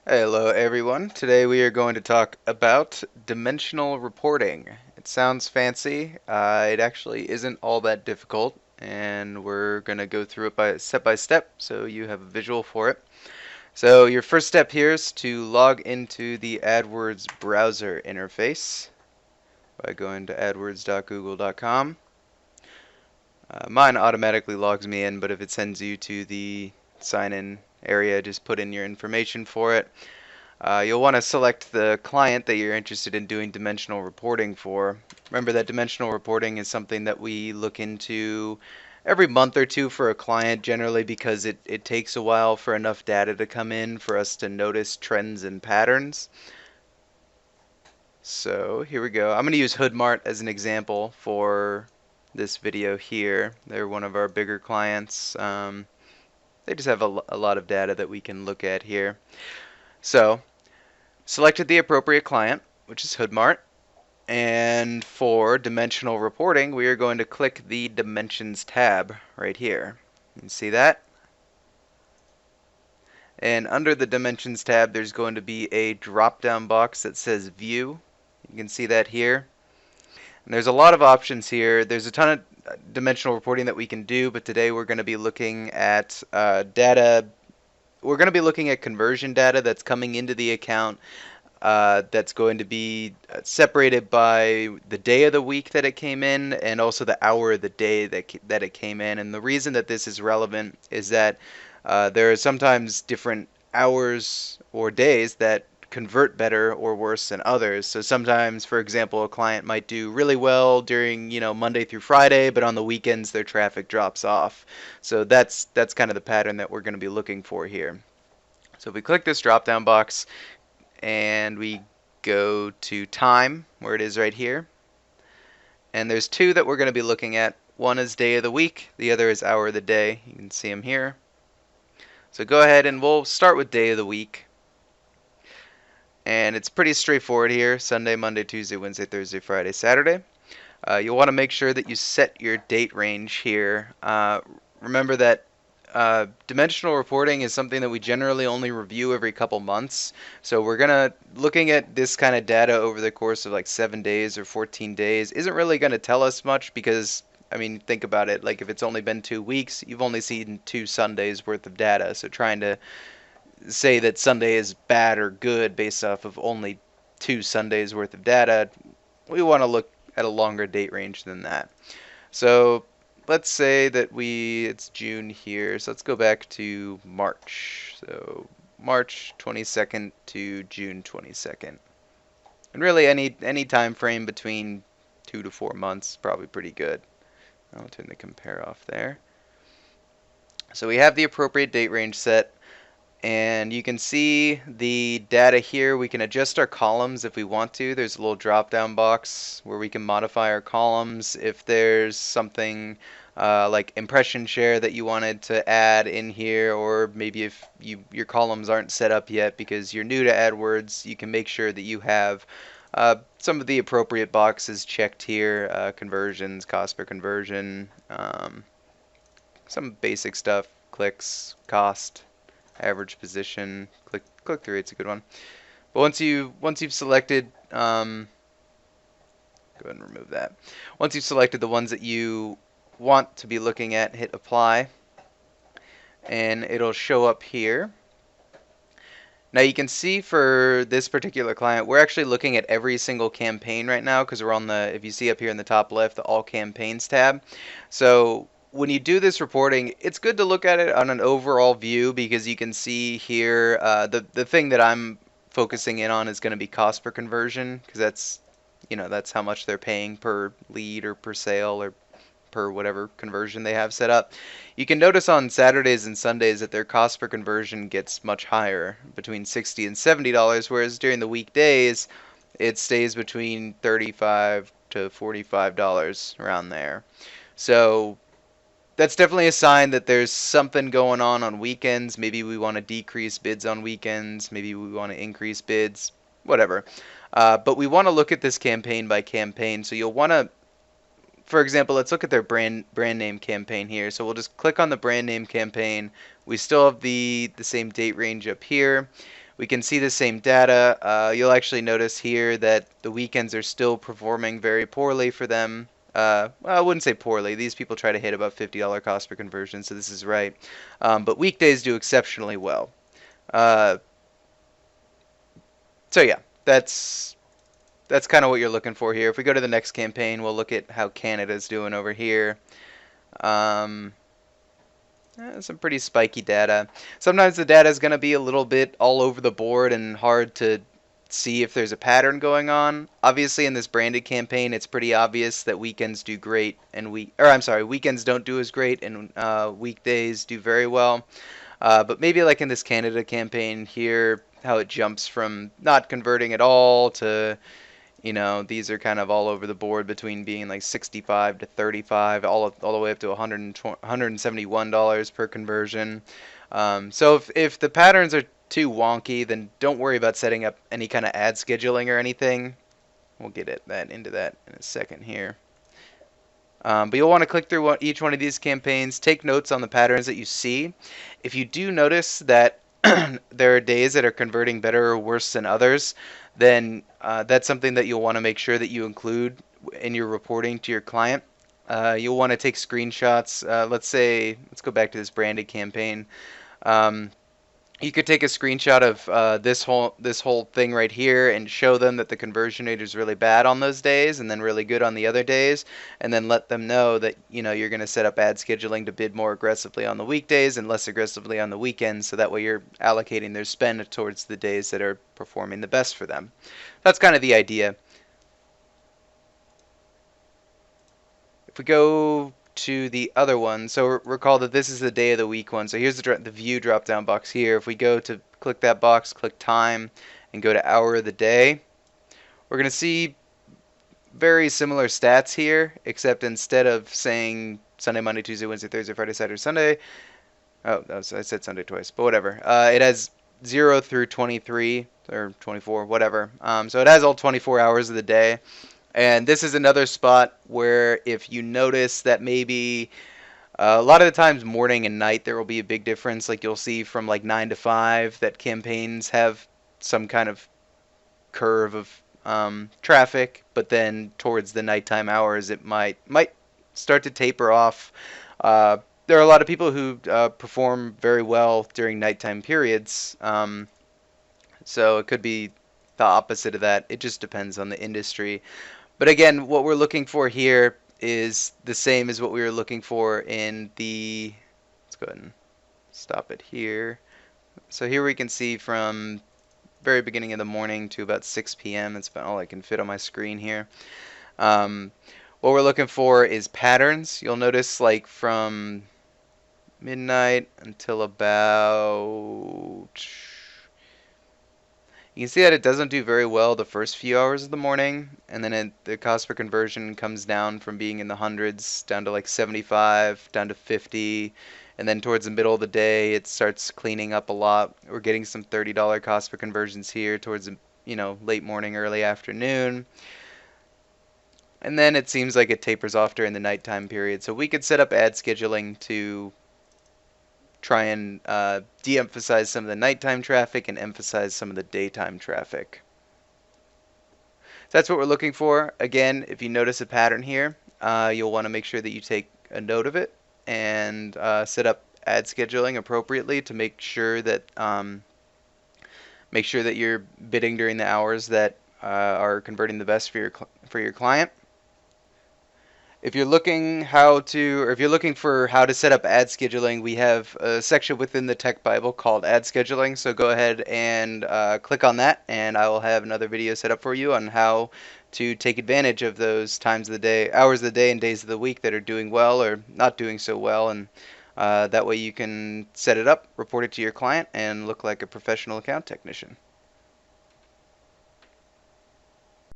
Hello everyone. Today we are going to talk about dimensional reporting. It sounds fancy. It actually isn't all that difficult, and we're going to go through it by step so you have a visual for it. So your first step here is to log into the AdWords browser interface by going to adwords.google.com. Mine automatically logs me in, but if it sends you to the sign in area, just put in your information for it. You'll want to select the client that you're interested in doing dimensional reporting for. Remember that dimensional reporting is something that we look into every month or two for a client, generally because it takes a while for enough data to come in for us to notice trends and patterns. So here we go. I'm going to use HoodMart as an example for this video here. They're one of our bigger clients. They just have a lot of data that we can look at here. So selected the appropriate client, which is HoodMart, and for dimensional reporting, we are going to click the Dimensions tab right here. You can see that? And under the Dimensions tab, there's going to be a drop-down box that says View. You can see that here. And there's a lot of options here. There's a ton of dimensional reporting that we can do, but today we're going to be looking at data. We're going to be looking at conversion data that's coming into the account. That's going to be separated by the day of the week that it came in and also the hour of the day that it came in. And the reason that this is relevant is that there are sometimes different hours or days that convert better or worse than others. So sometimes, for example, a client might do really well during, Monday through Friday, but on the weekends their traffic drops off. So that's kind of the pattern that we're going to be looking for here. So if we click this drop down box, and we go to time, where it is right here. And there's two that we're going to be looking at. One is day of the week, the other is hour of the day. You can see them here. So go ahead and we'll start with day of the week. And it's pretty straightforward here. Sunday, Monday, Tuesday, Wednesday, Thursday, Friday, Saturday. You'll want to make sure that you set your date range here. Remember that dimensional reporting is something that we generally only review every couple months. So we're looking at this kind of data over the course of like 7 days or 14 days isn't really going to tell us much because, I mean, think about it. Like if it's only been 2 weeks, you've only seen 2 Sundays worth of data. So trying to say that Sunday is bad or good based off of only 2 Sundays worth of data, we want to look at a longer date range than that. So let's say that it's June here, so let's go back to March. So March 22nd to June 22nd. And really any time frame between 2 to 4 months is probably pretty good. I'll turn the compare off there. So we have the appropriate date range set. And you can see the data here. We can adjust our columns if we want to. There's a little drop down box where we can modify our columns. If there's something like impression share that you wanted to add in here, or maybe if your columns aren't set up yet because you're new to AdWords, you can make sure that you have some of the appropriate boxes checked here. Conversions, cost per conversion, some basic stuff, clicks, cost, average position, click through rate's a good one. But once you've selected, go ahead and remove that. Once you've selected the ones that you want to be looking at, hit apply, and it'll show up here. Now you can see for this particular client, we're actually looking at every single campaign right now because we're on the, if you see up here in the top left, the all campaigns tab. So when you do this reporting, it's good to look at it on an overall view because you can see here the thing that I'm focusing in on is going to be cost per conversion because that's how much they're paying per lead or per sale or per whatever conversion they have set up. You can notice on Saturdays and Sundays that their cost per conversion gets much higher, between $60 and $70, whereas during the weekdays it stays between $35 to $45 around there. So that's definitely a sign that there's something going on weekends. Maybe we want to decrease bids on weekends. Maybe we want to increase bids, whatever. But we want to look at this campaign by campaign. So you'll want to, for example, let's look at their brand name campaign here. So we'll just click on the brand name campaign. We still have the same date range up here. We can see the same data. You'll actually notice here that the weekends are still performing very poorly for them. Well, I wouldn't say poorly. These people try to hit about $50 cost per conversion, so this is right. But weekdays do exceptionally well. Uh, so yeah, that's kind of what you're looking for here. If we go to the next campaign, we'll look at how Canada's doing over here. Um, some pretty spiky data. Sometimes the data is going to be a little bit all over the board and hard to see if there's a pattern going on. Obviously, in this branded campaign, it's pretty obvious that weekends do great and weekends don't do as great and weekdays do very well. But maybe like in this Canada campaign here, how it jumps from not converting at all to, these are kind of all over the board between being like 65 to 35, all the way up to $171 per conversion. So if the patterns are too wonky, then don't worry about setting up any kind of ad scheduling or anything. We'll get into that in a second here. But you'll want to click through each one of these campaigns, take notes on the patterns that you see. If you do notice that there are days that are converting better or worse than others, then that's something that you'll want to make sure that you include in your reporting to your client. You'll want to take screenshots. Let's go back to this branded campaign. You could take a screenshot of this whole thing right here and show them that the conversion rate is really bad on those days and then really good on the other days, and then let them know that you're going to set up ad scheduling to bid more aggressively on the weekdays and less aggressively on the weekends, so that way you're allocating their spend towards the days that are performing the best for them. That's kind of the idea. If we go to the other one, so recall that this is the day of the week one. So here's the view drop down box here. If we go to click that box, click time, and go to hour of the day, we're going to see very similar stats here, except instead of saying Sunday, Monday, Tuesday, Wednesday, Thursday, Friday, Saturday, Sunday, I said Sunday twice, but whatever. It has 0 through 23 or 24, whatever. So it has all 24 hours of the day. And this is another spot where if you notice that maybe a lot of the times morning and night there will be a big difference. Like you'll see from like 9 to 5 that campaigns have some kind of curve of traffic, but then towards the nighttime hours it might start to taper off. There are a lot of people who perform very well during nighttime periods, so it could be the opposite of that. It just depends on the industry. But again, what we're looking for here is the same as what we were looking for in the, let's go ahead and stop it here. So here we can see from very beginning of the morning to about 6 p.m. That's about all I can fit on my screen here. What we're looking for is patterns. You'll notice like from midnight until about, you can see that it doesn't do very well the first few hours of the morning, and then the cost per conversion comes down from being in the hundreds down to like 75, down to 50, and then towards the middle of the day it starts cleaning up a lot. We're getting some $30 cost per conversions here towards the late morning, early afternoon. And then it seems like it tapers off during the nighttime period. So we could set up ad scheduling to try and de-emphasize some of the nighttime traffic and emphasize some of the daytime traffic. So that's what we're looking for. Again, if you notice a pattern here, you'll want to make sure that you take a note of it and set up ad scheduling appropriately to make sure that you're bidding during the hours that are converting the best for your client. If you're looking for how to set up ad scheduling, we have a section within the Tech Bible called Ad Scheduling. So go ahead and click on that, and I will have another video set up for you on how to take advantage of those times of the day, hours of the day, and days of the week that are doing well or not doing so well, and that way you can set it up, report it to your client, and look like a professional account technician.